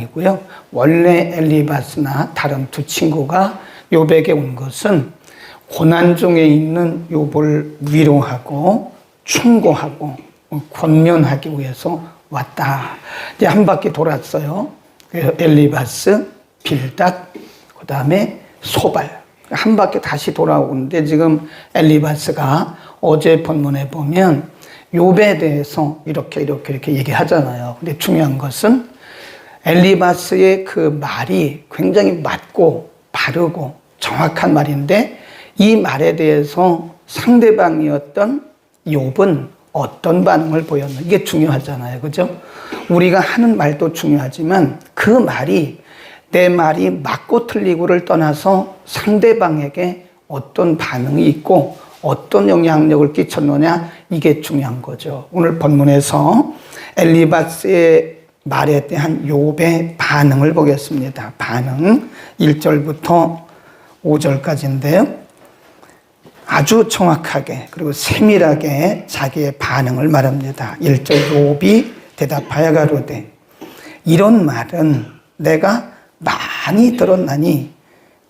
이고요. 원래 엘리바스나 다른 두 친구가 욥에게 온 것은 고난 중에 있는 욥을 위로하고 충고하고 권면하기 위해서 왔다. 이제 한 바퀴 돌았어요. 엘리바스, 빌닷, 그 다음에 소발. 한 바퀴 다시 돌아오는데 지금 엘리바스가 어제 본문에 보면 욥에 대해서 이렇게 얘기하잖아요. 근데 중요한 것은 엘리바스의 그 말이 굉장히 맞고 바르고 정확한 말인데 이 말에 대해서 상대방이었던 욥은 어떤 반응을 보였나, 이게 중요하잖아요. 그죠? 우리가 하는 말도 중요하지만 그 말이 내 말이 맞고 틀리고를 떠나서 상대방에게 어떤 반응이 있고 어떤 영향력을 끼쳤느냐, 이게 중요한 거죠. 오늘 본문에서 엘리바스의 말에 대한 욥의 반응을 보겠습니다. 반응 1절부터 5절까지인데요. 아주 정확하게 그리고 세밀하게 자기의 반응을 말합니다. 1절 욥이 대답하여 가로되 이런 말은 내가 많이 들었나니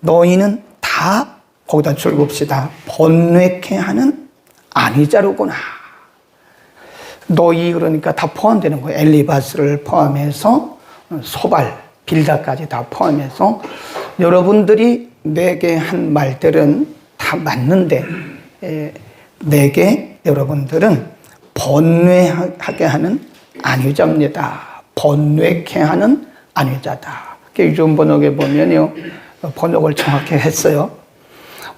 너희는 다 거기다 줄봅시다. 번뇌케 하는 아니자로구나. 너희 그러니까 다 포함되는 거예요. 엘리바스를 포함해서 소발, 빌닷까지 다 포함해서 여러분들이 내게 한 말들은 다 맞는데 내게 여러분들은 번뇌하게 하는 안위자입니다. 번뇌케 하는 안위자다. 요즘 번역에 보면요, 번역을 정확히 했어요.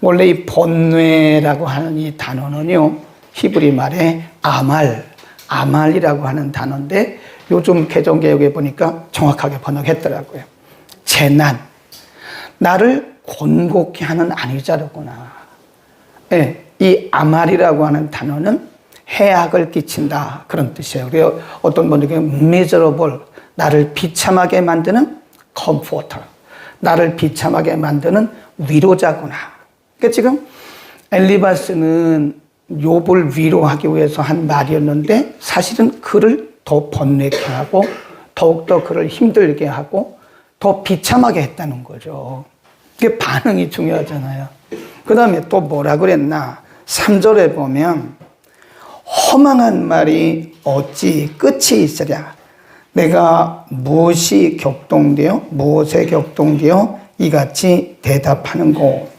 원래 이 번뇌라고 하는 이 단어는요, 히브리 말에 아말이라고 하는 단어인데 요즘 개정개혁에 보니까 정확하게 번역했더라고요. 재난, 나를 곤곡히 하는 안위자로구나. 네, 이 아말이라고 하는 단어는 해악을 끼친다, 그런 뜻이에요. 그래서 어떤 분들에게 miserable, 나를 비참하게 만드는 comforter, 나를 비참하게 만드는 위로자구나. 그러니까 지금 엘리바스는 욥을 위로하기 위해서 한 말이었는데 사실은 그를 더 번뇌케 하고 더욱더 그를 힘들게 하고 더 비참하게 했다는 거죠. 그게 반응이 중요하잖아요. 그 다음에 또 뭐라 그랬나? 3절에 보면 허망한 말이 어찌 끝이 있으랴. 내가 무엇에 격동되어 이같이 대답하는고.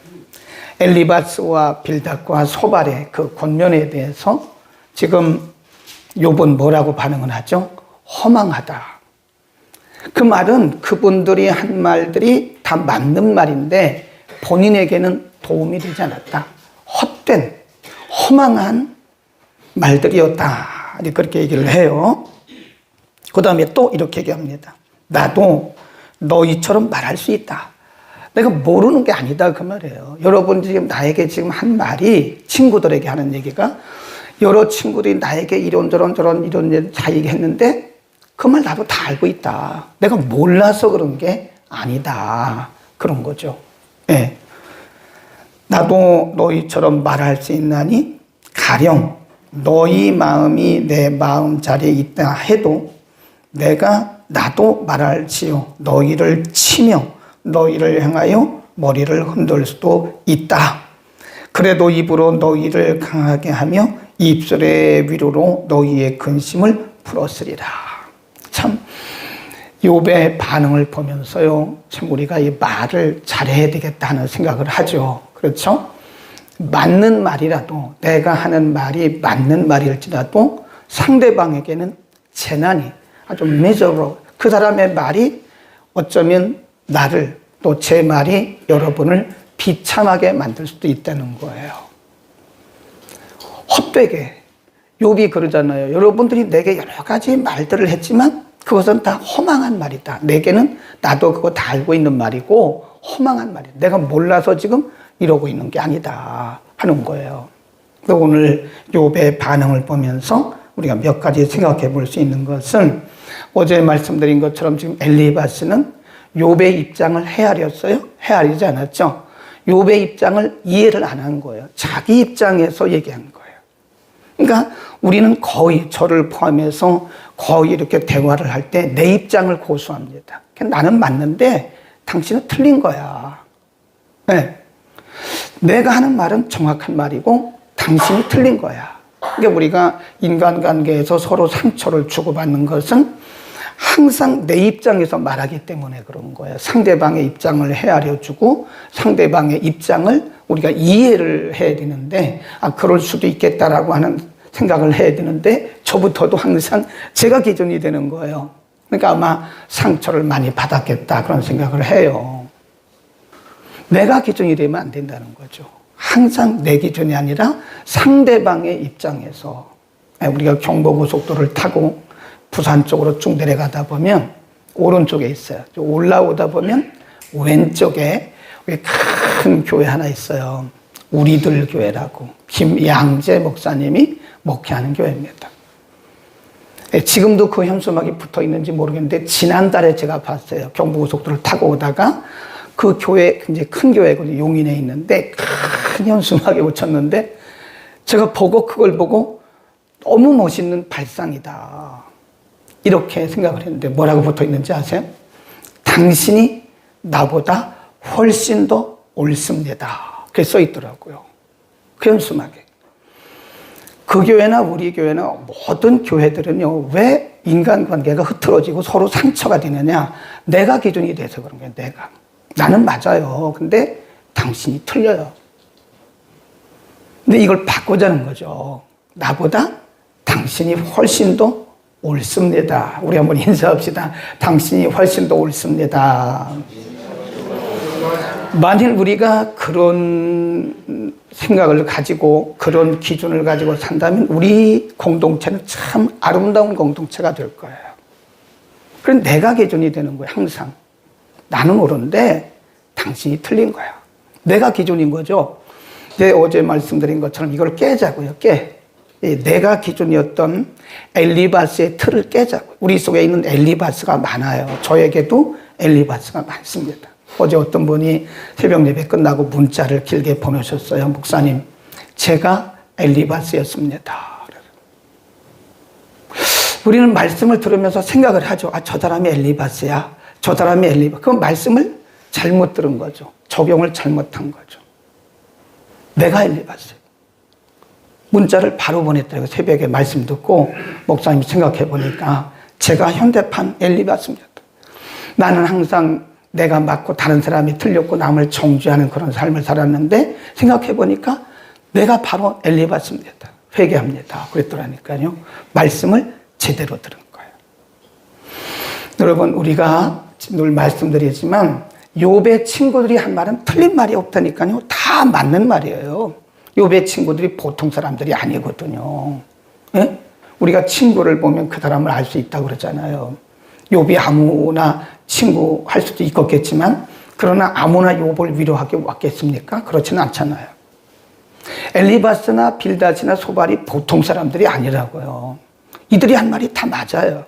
엘리바스와 빌닷과 소발의 그 권면에 대해서 지금 욥은 뭐라고 반응을 하죠? 허망하다. 그 말은 그분들이 한 말들이 다 맞는 말인데 본인에게는 도움이 되지 않았다. 헛된, 허망한 말들이었다. 그렇게 얘기를 해요. 그 다음에 또 이렇게 얘기합니다. 나도 너희처럼 말할 수 있다. 내가 모르는 게 아니다, 그 말이에요. 여러분 지금 나에게 지금 한 말이, 친구들에게 하는 얘기가, 여러 친구들이 나에게 이런 다 얘기했는데 그 말 나도 다 알고 있다. 내가 몰라서 그런 게 아니다, 그런 거죠. 네. 나도 너희처럼 말할 수 있나니 가령 너희 마음이 내 마음 자리에 있다 해도 나도 말할지요. 너희를 치며 너희를 향하여 머리를 흔들 수도 있다. 그래도 입으로 너희를 강하게 하며 입술의 위로로 너희의 근심을 풀었으리라. 참 욥의 반응을 보면서요, 참 우리가 이 말을 잘해야 되겠다 하는 생각을 하죠. 그렇죠? 맞는 말이라도, 내가 하는 말이 맞는 말일지라도 상대방에게는 재난이 아주 miserable, 그 사람의 말이 어쩌면 나를, 또 제 말이 여러분을 비참하게 만들 수도 있다는 거예요. 헛되게. 욥이 그러잖아요. 여러분들이 내게 여러 가지 말들을 했지만 그것은 다 허망한 말이다. 내게는 나도 그거 다 알고 있는 말이고 허망한 말이다. 내가 몰라서 지금 이러고 있는 게 아니다 하는 거예요. 오늘 욥의 반응을 보면서 우리가 몇 가지 생각해 볼 수 있는 것은, 어제 말씀드린 것처럼 지금 엘리바스는 욥의 입장을 헤아렸어요? 헤아리지 않았죠? 욥의 입장을 이해를 안 한 거예요. 자기 입장에서 얘기한 거예요. 그러니까 우리는 거의 저를 포함해서 거의 이렇게 대화를 할 때 내 입장을 고수합니다. 나는 맞는데 당신은 틀린 거야. 네. 내가 하는 말은 정확한 말이고 당신이 틀린 거야. 그러니까 우리가 인간관계에서 서로 상처를 주고받는 것은 항상 내 입장에서 말하기 때문에 그런 거예요. 상대방의 입장을 헤아려주고 상대방의 입장을 우리가 이해를 해야 되는데, 그럴 수도 있겠다라고 하는 생각을 해야 되는데, 저부터도 항상 제가 기준이 되는 거예요. 그러니까 아마 상처를 많이 받았겠다 그런 생각을 해요. 내가 기준이 되면 안 된다는 거죠. 항상 내 기준이 아니라 상대방의 입장에서. 우리가 경부고속도로를 타고 부산 쪽으로 쭉 내려가다 보면 오른쪽에 있어요. 올라오다 보면 왼쪽에 큰 교회 하나 있어요. 우리들 교회라고 김양재 목사님이 목회하는 교회입니다. 지금도 그 현수막이 붙어 있는지 모르겠는데 지난달에 제가 봤어요. 경부고속도로를 타고 오다가 그 교회 굉장히 큰 교회거든요. 용인에 있는데 큰 현수막에 붙였는데 제가 그걸 보고 너무 멋있는 발상이다. 이렇게 생각을 했는데 뭐라고 붙어 있는지 아세요? 당신이 나보다 훨씬 더 옳습니다. 그게 써 있더라고요. 그 현수막에. 그 교회나 우리 교회나 모든 교회들은요, 왜 인간관계가 흐트러지고 서로 상처가 되느냐? 내가 기준이 돼서 그런 거예요. 내가. 나는 맞아요. 근데 당신이 틀려요. 근데 이걸 바꾸자는 거죠. 나보다 당신이 훨씬 더 옳습니다. 우리 한번 인사합시다. 당신이 훨씬 더 옳습니다. 만일 우리가 그런 생각을 가지고 그런 기준을 가지고 산다면 우리 공동체는 참 아름다운 공동체가 될 거예요. 그럼 내가 기준이 되는 거예요. 항상. 나는 옳은데 당신이 틀린 거야. 내가 기준인 거죠. 어제 말씀드린 것처럼 이걸 깨자고요. 내가 기준이었던 엘리바스의 틀을 깨자고요. 우리 속에 있는 엘리바스가 많아요. 저에게도 엘리바스가 많습니다. 어제 어떤 분이 새벽 예배 끝나고 문자를 길게 보내셨어요. 목사님, 제가 엘리바스였습니다. 우리는 말씀을 들으면서 생각을 하죠. 저 사람이 엘리바스야. 저 사람이 엘리바스. 그 말씀을 잘못 들은 거죠. 적용을 잘못한 거죠. 내가 엘리바스. 문자를 바로 보냈더라고요. 새벽에 말씀 듣고 목사님 생각해 보니까 제가 현대판 엘리바스입니다. 나는 항상 내가 맞고 다른 사람이 틀렸고 남을 정죄하는 그런 삶을 살았는데 생각해 보니까 내가 바로 엘리바스입니다. 회개합니다. 그랬더라니까요. 말씀을 제대로 들은 거예요. 여러분, 우리가 늘 말씀드리지만 욥의 친구들이 한 말은 틀린 말이 없다니까요. 다 맞는 말이에요. 욥의 친구들이 보통 사람들이 아니거든요. 예? 우리가 친구를 보면 그 사람을 알 수 있다고 그러잖아요. 욥이 아무나 친구 할 수도 있겠지만 그러나 아무나 욥을 위로하게 왔겠습니까? 그렇지는 않잖아요. 엘리바스나 빌닷이나 소발이 보통 사람들이 아니라고요. 이들이 한 말이 다 맞아요.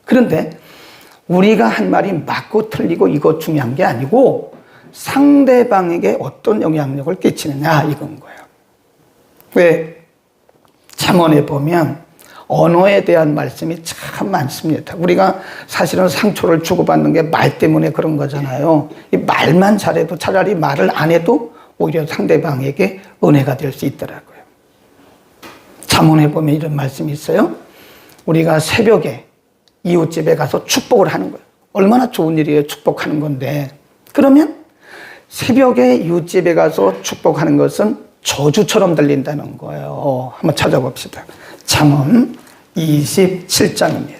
그런데 우리가 한 말이 맞고 틀리고 이것 중요한 게 아니고 상대방에게 어떤 영향력을 끼치느냐 이건 거예요. 왜 잠언에 보면 언어에 대한 말씀이 참 많습니다. 우리가 사실은 상처를 주고받는 게 말 때문에 그런 거잖아요. 이 말만 잘해도 차라리 말을 안 해도 오히려 상대방에게 은혜가 될 수 있더라고요. 잠언에 보면 이런 말씀이 있어요. 우리가 새벽에 이웃집에 가서 축복을 하는 거예요. 얼마나 좋은 일이에요. 축복하는 건데. 그러면 새벽에 이웃집에 가서 축복하는 것은 저주처럼 들린다는 거예요. 한번 찾아봅시다. 잠언 27장입니다.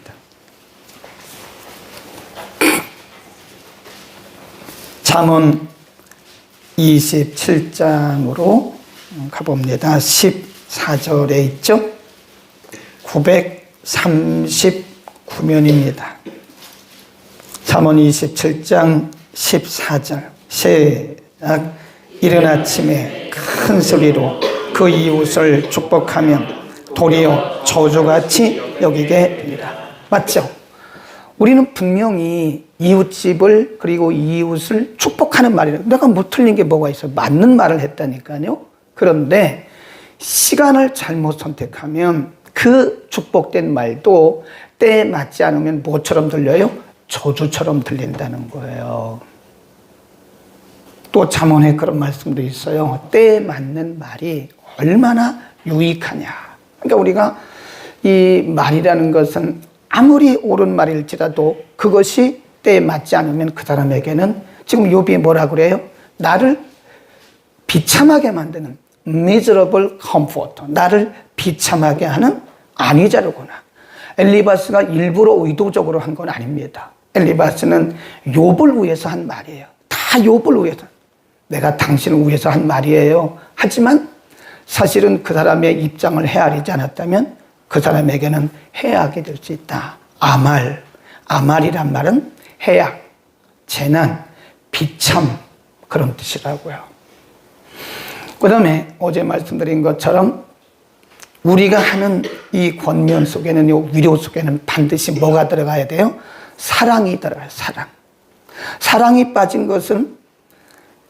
잠언 27장으로 가봅니다. 14절에 있죠. 939면입니다. 잠언 27장 14절 시작. 이른 아침에 큰 소리로 그 이웃을 축복하면 도리어 저주같이 여기게 됩니다. 맞죠? 우리는 분명히 이웃집을 그리고 이웃을 축복하는 말이에요. 내가 뭐 틀린 게 뭐가 있어요? 맞는 말을 했다니까요. 그런데 시간을 잘못 선택하면 그 축복된 말도 때에 맞지 않으면 뭐처럼 들려요? 저주처럼 들린다는 거예요. 또 잠언에 그런 말씀도 있어요. 때에 맞는 말이 얼마나 유익하냐. 그러니까 우리가 이 말이라는 것은 아무리 옳은 말일지라도 그것이 때에 맞지 않으면 그 사람에게는 지금 욥이 뭐라 그래요? 나를 비참하게 만드는 miserable comfort, 나를 비참하게 하는 안위자로구나. 엘리바스가 일부러 의도적으로 한 건 아닙니다. 엘리바스는 욥을 위해서 한 말이에요. 다 욥을 위해서. 내가 당신을 위해서 한 말이에요. 하지만 사실은 그 사람의 입장을 헤아리지 않았다면 그 사람에게는 해악이 될 수 있다. 아말이란 말은 해악, 재난, 비참 그런 뜻이라고요. 그 다음에 어제 말씀드린 것처럼 우리가 하는 이 권면 속에는, 이 위로 속에는 반드시 뭐가 들어가야 돼요? 사랑이 들어가요. 사랑이 빠진 것은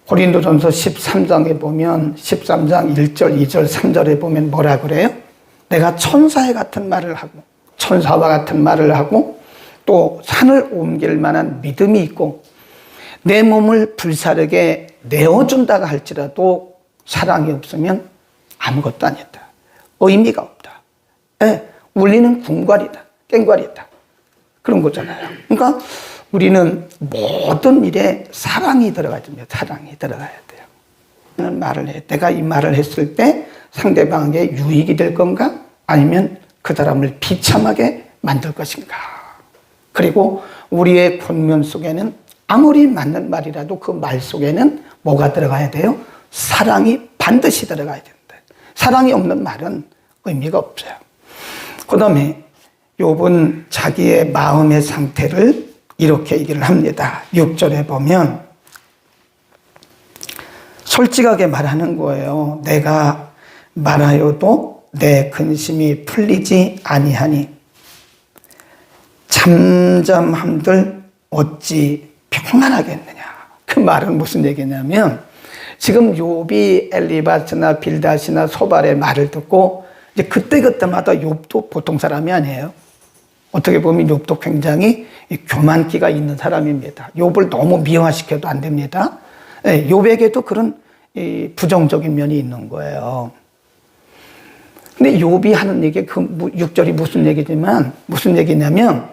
고린도전서 13장에 보면 13장 1절, 2절, 3절에 보면 뭐라 그래요? 내가 천사와 같은 말을 하고 또 산을 옮길 만한 믿음이 있고 내 몸을 불사르게 내어준다가 할지라도 사랑이 없으면 아무것도 아니다. 의미가 없다. 울리는 궁궐이다. 깽궐이다. 그런 거잖아요. 그러니까 우리는 모든 일에 사랑이 들어가야 됩니다. 사랑이 들어가야 돼요. 말을 해. 내가 이 말을 했을 때 상대방에게 유익이 될 건가? 아니면 그 사람을 비참하게 만들 것인가? 그리고 우리의 권면 속에는 아무리 맞는 말이라도 그 말 속에는 뭐가 들어가야 돼요? 사랑이 반드시 들어가야 된다. 사랑이 없는 말은 의미가 없어요. 그 다음에 욥은 자기의 마음의 상태를 이렇게 얘기를 합니다. 6절에 보면 솔직하게 말하는 거예요. 내가 말하여도 내 근심이 풀리지 아니하니 잠잠함들 어찌 평안하겠느냐. 그 말은 무슨 얘기냐면 지금 욥이 엘리바스나 빌닷이나 소발의 말을 듣고 이제 그때마다 욥도 보통 사람이 아니에요. 어떻게 보면 욥도 굉장히 교만기가 있는 사람입니다. 욥을 너무 미화시켜도 안 됩니다. 욥에게도 그런 부정적인 면이 있는 거예요. 근데 욥이 하는 얘기, 그 6절이 무슨 얘기냐면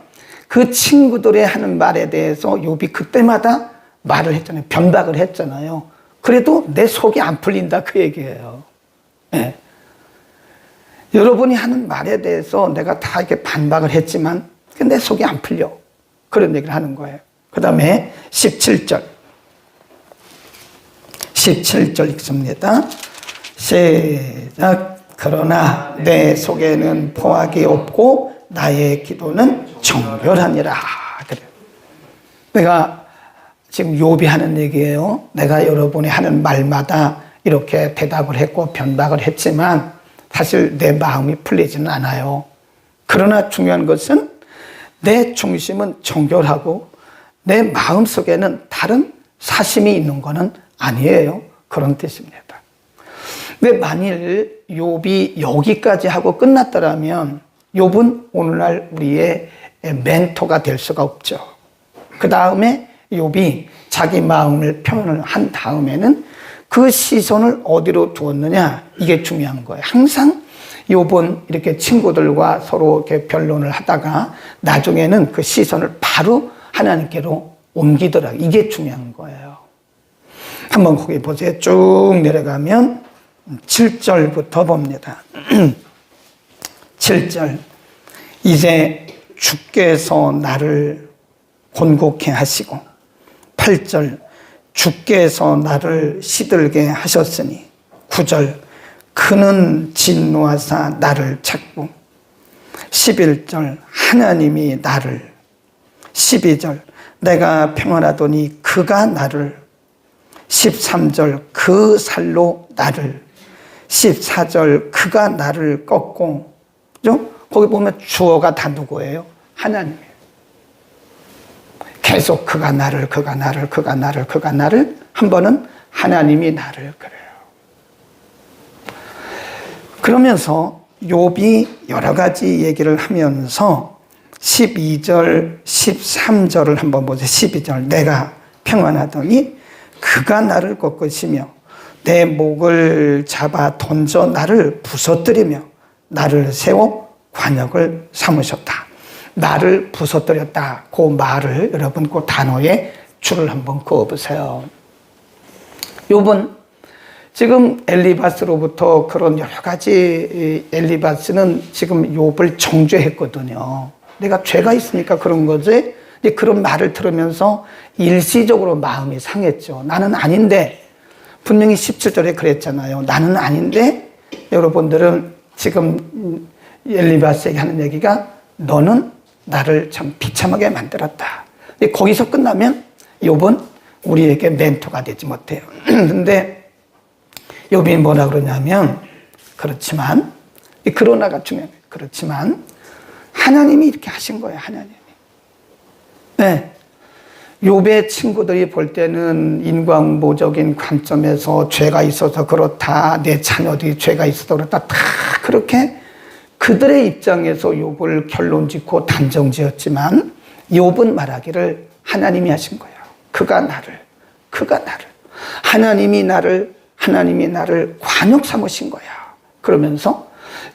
그 친구들의 하는 말에 대해서 욥이 그때마다 말을 했잖아요. 변박을 했잖아요. 그래도 내 속이 안 풀린다 그 얘기예요. 여러분이 하는 말에 대해서 내가 다 이렇게 반박을 했지만 내 속이 안 풀려. 그런 얘기를 하는 거예요. 그 다음에 17절 읽습니다. 시작. 그러나 내 속에는 포악이 없고 나의 기도는 정결하니라. 그래. 내가 지금 욥이 하는 얘기예요. 내가 여러분이 하는 말마다 이렇게 대답을 했고 변박을 했지만 사실 내 마음이 풀리지는 않아요. 그러나 중요한 것은 내 중심은 정결하고 내 마음 속에는 다른 사심이 있는 것은 아니에요. 그런 뜻입니다. 근데 만일 욥이 여기까지 하고 끝났더라면 욥은 오늘날 우리의 멘토가 될 수가 없죠. 그 다음에 욥이 자기 마음을 표현을 한 다음에는 그 시선을 어디로 두었느냐, 이게 중요한 거예요. 항상 욥은 이렇게 친구들과 서로 이렇게 변론을 하다가 나중에는 그 시선을 바로 하나님께로 옮기더라고요. 이게 중요한 거예요. 한번 거기 보세요. 쭉 내려가면 7절부터 봅니다. 7절. 이제 주께서 나를 곤곡해 하시고, 8절. 주께서 나를 시들게 하셨으니, 9절. 그는 진노하사 나를 찾고, 11절. 하나님이 나를, 12절. 내가 평안하더니 그가 나를, 13절. 그 살로 나를, 14절. 그가 나를 꺾고, 그죠? 거기 보면 주어가 다 누구예요? 하나님이에요. 계속 그가 나를 한 번은 하나님이 나를 그래요. 그러면서 욥이 여러 가지 얘기를 하면서 12절, 13절을 한번 보세요. 12절. 내가 평안하더니 그가 나를 꺾으시며 내 목을 잡아 던져 나를 부서뜨리며 나를 세워 관역을 삼으셨다. 나를 부서뜨렸다. 그 말을 여러분 그 단어에 줄을 한번 그어보세요. 욥은 지금 엘리바스로부터 그런 여러 가지, 엘리바스는 지금 욥을 정죄했거든요. 내가 죄가 있으니까 그런 거지. 그런 말을 들으면서 일시적으로 마음이 상했죠. 나는 아닌데, 분명히 17절에 그랬잖아요. 나는 아닌데, 여러분들은 지금 엘리바스에게 하는 얘기가 너는 나를 참 비참하게 만들었다. 거기서 끝나면 욥은 우리에게 멘토가 되지 못해요. 근데 욥이 뭐라 그러냐면, 그렇지만, 그러나가 중요해요. 그렇지만 하나님이 이렇게 하신 거예요. 하나님이. 네. 욥의 친구들이 볼 때는 인광보적인 관점에서 죄가 있어서 그렇다, 내 자녀들이 죄가 있어서 그렇다, 다 그렇게 그들의 입장에서 욥을 결론짓고 단정지었지만 욥은 말하기를 하나님이 하신 거예요. 그가 나를 하나님이 나를 관역 삼으신 거야. 그러면서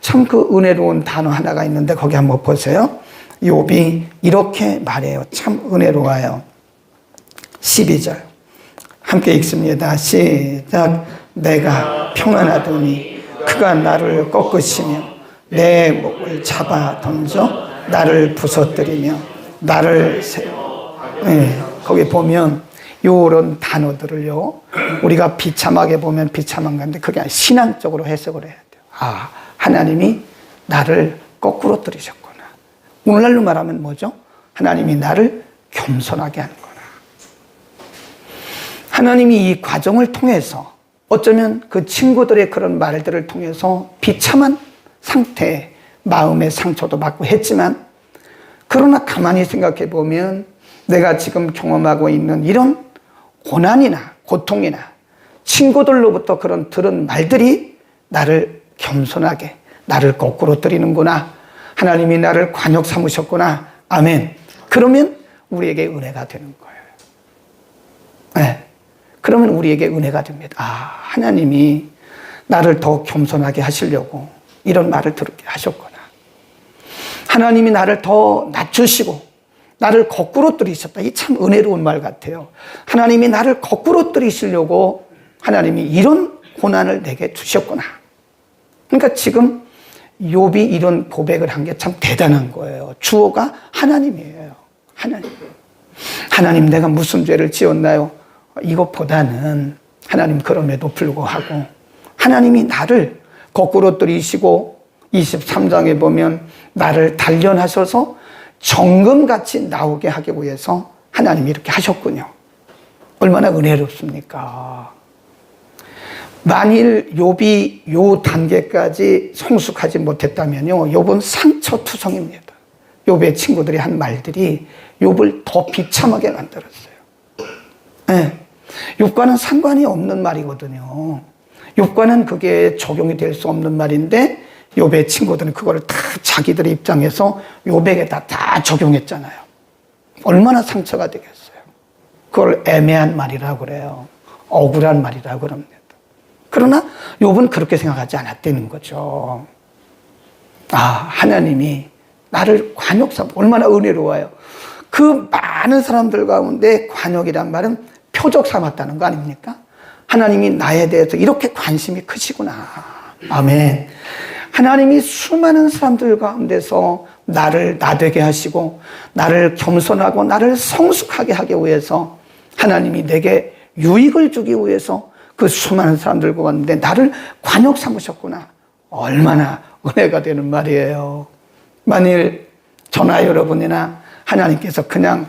참 그 은혜로운 단어 하나가 있는데 거기 한번 보세요. 욥이 이렇게 말해요. 참 은혜로워요. 12절 함께 읽습니다. 시작. 내가 평안하더니 그가 나를 꺾으시며 내 목을 잡아 던져 나를 부서뜨리며 나를 세워. 거기 보면 이런 단어들을요, 우리가 비참하게 보면 비참한 건데 그게 아니라 신앙적으로 해석을 해야 돼요. 아, 하나님이 나를 거꾸로 들이셨구나. 오늘날로 말하면 뭐죠? 하나님이 나를 겸손하게 하는구나. 하나님이 이 과정을 통해서 어쩌면 그 친구들의 그런 말들을 통해서 비참한 상태에 마음의 상처도 받고 했지만, 그러나 가만히 생각해 보면 내가 지금 경험하고 있는 이런 고난이나 고통이나 친구들로부터 그런 들은 말들이 나를 겸손하게, 나를 거꾸로 들이는구나. 하나님이 나를 관역 삼으셨구나. 아멘. 그러면 우리에게 은혜가 되는 거예요. 네. 그러면 우리에게 은혜가 됩니다. 아, 하나님이 나를 더 겸손하게 하시려고 이런 말을 들게 하셨구나. 하나님이 나를 더 낮추시고 나를 거꾸로 들이셨다. 이 참 은혜로운 말 같아요. 하나님이 나를 거꾸로 들이시려고 하나님이 이런 고난을 내게 주셨구나. 그러니까 지금 욥이 이런 고백을 한 게 참 대단한 거예요. 주어가 하나님이에요. 하나님 내가 무슨 죄를 지었나요? 이것보다는 하나님 그럼에도 불구하고 하나님이 나를 거꾸로 들이시고 23장에 보면 나를 단련하셔서 정금같이 나오게 하기 위해서 하나님이 이렇게 하셨군요. 얼마나 은혜롭습니까? 만일 욥이 요 단계까지 성숙하지 못했다면요, 욥은 상처투성입니다. 욥의 친구들이 한 말들이 욥을 더 비참하게 만들었어요. 네. 욥과는 상관이 없는 말이거든요. 욥과는 그게 적용이 될 수 없는 말인데 욥의 친구들은 그거를 다 자기들의 입장에서 욥에게 다 적용했잖아요. 얼마나 상처가 되겠어요. 그걸 애매한 말이라고 그래요. 억울한 말이라고 그럽니다. 그러나 욥은 그렇게 생각하지 않았다는 거죠. 아, 하나님이 나를 관역 삼, 얼마나 은혜로워요. 그 많은 사람들 가운데 관역이란 말은 표적 삼았다는 거 아닙니까? 하나님이 나에 대해서 이렇게 관심이 크시구나. 아멘. 하나님이 수많은 사람들 가운데서 나를 나되게 하시고 나를 겸손하고 나를 성숙하게 하기 위해서 하나님이 내게 유익을 주기 위해서 그 수많은 사람들 가운데 나를 관역 삼으셨구나. 얼마나 은혜가 되는 말이에요. 만일 저나 여러분이나 하나님께서 그냥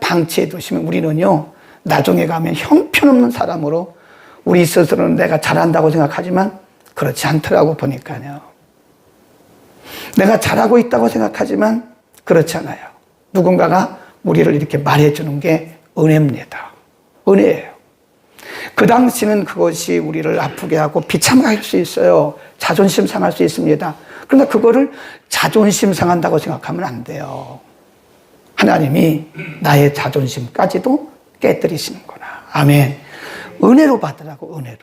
방치해 두시면 우리는요, 나중에 가면 형편없는 사람으로 우리 스스로는 내가 잘한다고 생각하지만 그렇지 않더라고 보니까요. 내가 잘하고 있다고 생각하지만 그렇지 않아요. 누군가가 우리를 이렇게 말해주는 게 은혜입니다. 은혜예요. 그 당시는 그것이 우리를 아프게 하고 비참하게 할 수 있어요. 자존심 상할 수 있습니다. 그러나 그거를 자존심 상한다고 생각하면 안 돼요. 하나님이 나의 자존심까지도 깨뜨리시는구나. 아멘. 은혜로 받으라고, 은혜로.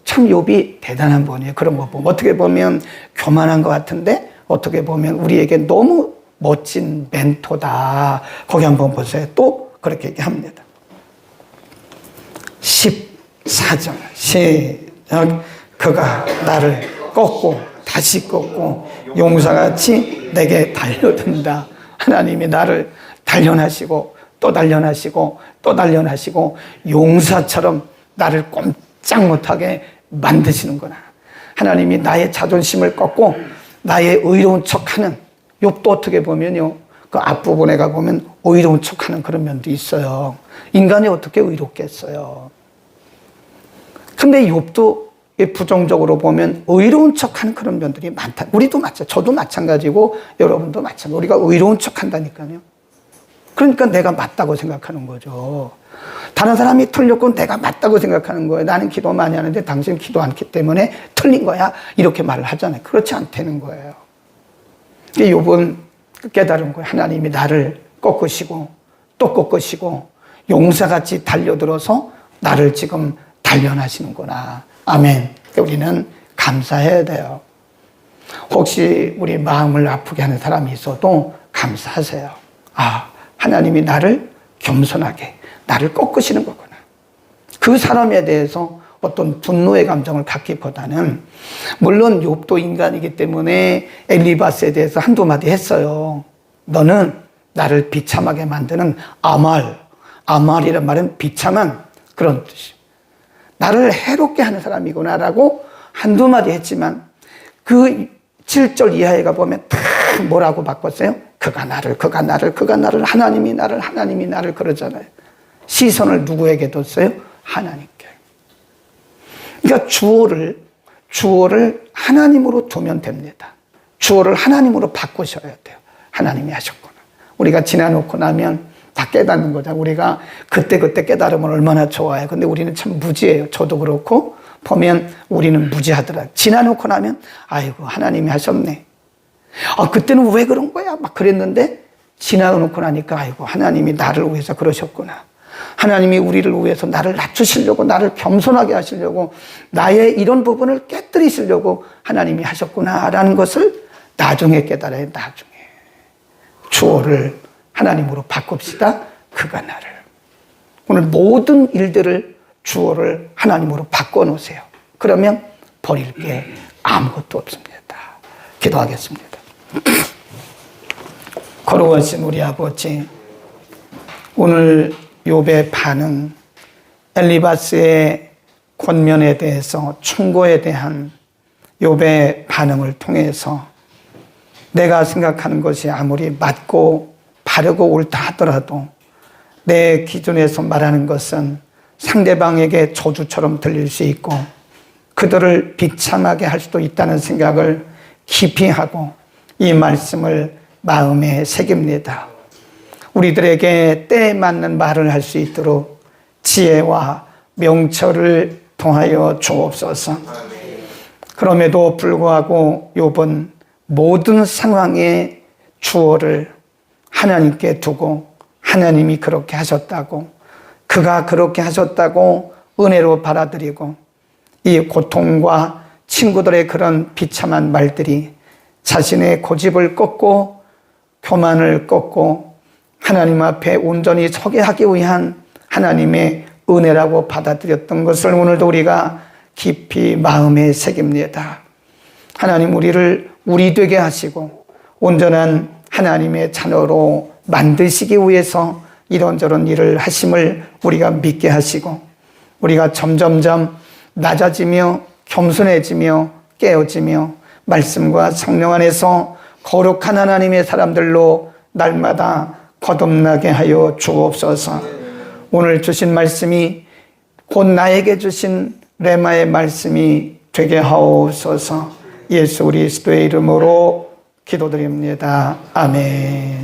참 욥이 대단한 분이에요. 그런 거 보면 어떻게 보면 교만한 것 같은데 어떻게 보면 우리에게 너무 멋진 멘토다. 거기 한번 보세요. 또 그렇게 얘기합니다. 14절 시작. 그가 나를 꺾고 다시 꺾고 용사같이 내게 달려든다. 하나님이 나를 단련하시고 또 단련하시고 또 단련하시고 용사처럼 나를 꼼짝 못하게 만드시는구나. 하나님이 나의 자존심을 꺾고 나의 의로운 척하는, 욥도 어떻게 보면요, 그 앞부분에 가보면 의로운 척하는 그런 면도 있어요. 인간이 어떻게 의롭겠어요. 근데 욥도 부정적으로 보면 의로운 척하는 그런 면들이 많다. 우리도 마찬가지, 저도 마찬가지고 여러분도 마찬가지. 우리가 의로운 척한다니까요. 그러니까 내가 맞다고 생각하는 거죠. 다른 사람이 틀렸고 내가 맞다고 생각하는 거예요. 나는 기도 많이 하는데 당신 기도 않기 때문에 틀린 거야. 이렇게 말을 하잖아요. 그렇지 않다는 거예요. 욥은 깨달은 거예요. 하나님이 나를 꺾으시고 또 꺾으시고 용사같이 달려들어서 나를 지금 단련하시는구나. 아멘. 우리는 감사해야 돼요. 혹시 우리 마음을 아프게 하는 사람이 있어도 감사하세요. 아, 하나님이 나를 겸손하게, 나를 꺾으시는 거구나. 그 사람에 대해서 어떤 분노의 감정을 갖기보다는, 물론 욥도 인간이기 때문에 엘리바스에 대해서 한두 마디 했어요. 너는 나를 비참하게 만드는 아말이란 말은 비참한 그런 뜻이에요. 나를 해롭게 하는 사람이구나라고 한두 마디 했지만 그 7절 이하에 가보면 다 뭐라고 바꿨어요? 그가 나를 하나님이 나를 그러잖아요. 시선을 누구에게 뒀어요? 하나님께. 그러니까 주어를 하나님으로 두면 됩니다. 주어를 하나님으로 바꾸셔야 돼요. 하나님이 하셨구나. 우리가 지나놓고 나면 다 깨닫는 거죠. 우리가 그때 깨달으면 얼마나 좋아요. 근데 우리는 참 무지해요. 저도 그렇고 보면 우리는 무지하더라. 지나놓고 나면 아이고 하나님이 하셨네. 아 그때는 왜 그런 거야? 막 그랬는데 지나놓고 나니까 아이고 하나님이 나를 위해서 그러셨구나. 하나님이 우리를 위해서 나를 낮추시려고, 나를 겸손하게 하시려고, 나의 이런 부분을 깨뜨리시려고 하나님이 하셨구나라는 것을 나중에 깨달아요. 나중에. 주어를 하나님으로 바꿉시다. 그가 나를. 오늘 모든 일들을 주어를 하나님으로 바꿔놓으세요. 그러면 버릴 게 아무것도 없습니다. 기도하겠습니다. 거룩하신 우리 아버지, 오늘 욥의 반응, 엘리바스의 권면에 대해서, 충고에 대한 욥의 반응을 통해서 내가 생각하는 것이 아무리 맞고 바르고 옳다 하더라도 내 기준에서 말하는 것은 상대방에게 저주처럼 들릴 수 있고 그들을 비참하게 할 수도 있다는 생각을 깊이 하고 이 말씀을 마음에 새깁니다. 우리들에게 때에 맞는 말을 할 수 있도록 지혜와 명철을 통하여 주옵소서. 그럼에도 불구하고 욥은 모든 상황에 주어를 하나님께 두고 하나님이 그렇게 하셨다고, 그가 그렇게 하셨다고 은혜로 받아들이고 이 고통과 친구들의 그런 비참한 말들이 자신의 고집을 꺾고 교만을 꺾고 하나님 앞에 온전히 서게 하기 위한 하나님의 은혜라고 받아들였던 것을 오늘도 우리가 깊이 마음에 새깁니다. 하나님 우리를 우리 되게 하시고 온전한 하나님의 자녀로 만드시기 위해서 이런저런 일을 하심을 우리가 믿게 하시고 우리가 점점점 낮아지며 겸손해지며 깨어지며 말씀과 성령 안에서 거룩한 하나님의 사람들로 날마다 거듭나게 하여 주옵소서. 오늘 주신 말씀이 곧 나에게 주신 레마의 말씀이 되게 하옵소서. 예수 그리스도의 이름으로 기도드립니다. 아멘.